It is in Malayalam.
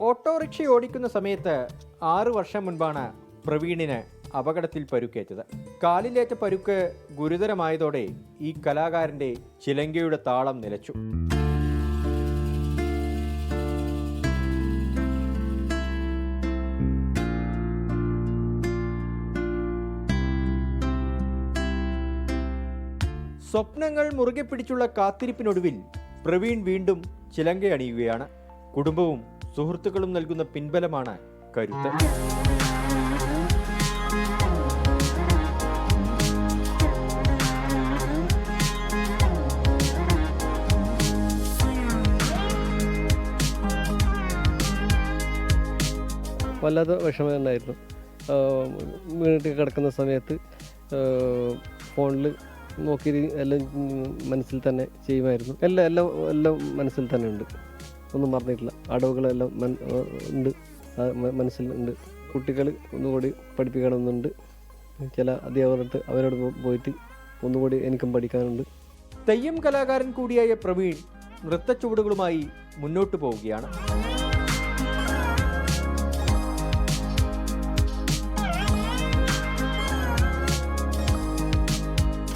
ഓട്ടോറിക്ഷ ഓടിക്കുന്ന സമയത്ത് 6 വർഷം മുൻപാണ് പ്രവീണിന് അപകടത്തിൽ പരുക്കേറ്റത്. കാലിലേറ്റ പരുക്ക് ഗുരുതരമായതോടെ ഈ കലാകാരൻ്റെ ചിലങ്കയുടെ താളം നിലച്ചു. സ്വപ്നങ്ങൾ മുറുകെ പിടിച്ചുള്ള കാത്തിരിപ്പിനൊടുവിൽ പ്രവീൺ വീണ്ടും ചിലങ്കയണിയുകയാണ്. കുടുംബവും സുഹൃത്തുക്കളും നൽകുന്ന പിൻബലമാണ് കരുത്ത്. വല്ലാതെ വിഷമം തന്നെയായിരുന്നു. വീട്ടിൽ കിടക്കുന്ന സമയത്ത് ഫോണിൽ നോക്കി എല്ലാം മനസ്സിൽ തന്നെ ചെയ്യുമായിരുന്നു. എല്ലാം മനസ്സിൽ തന്നെ ഉണ്ട്, ഒന്നും മറന്നിട്ടില്ല. അടവുകളെല്ലാം ഉണ്ട്, മനസ്സിലുണ്ട്. കുട്ടികൾ ഒന്നുകൂടി പഠിപ്പിക്കണമെന്നുണ്ട്. ചില അധ്യാപകർക്ക് അവരോട് പോയിട്ട് ഒന്നുകൂടി എനിക്കും പഠിക്കാനുണ്ട്. തെയ്യം കലാകാരൻ കൂടിയായ പ്രവീൺ നൃത്തച്ചുവടുകളുമായി മുന്നോട്ടു പോവുകയാണ്.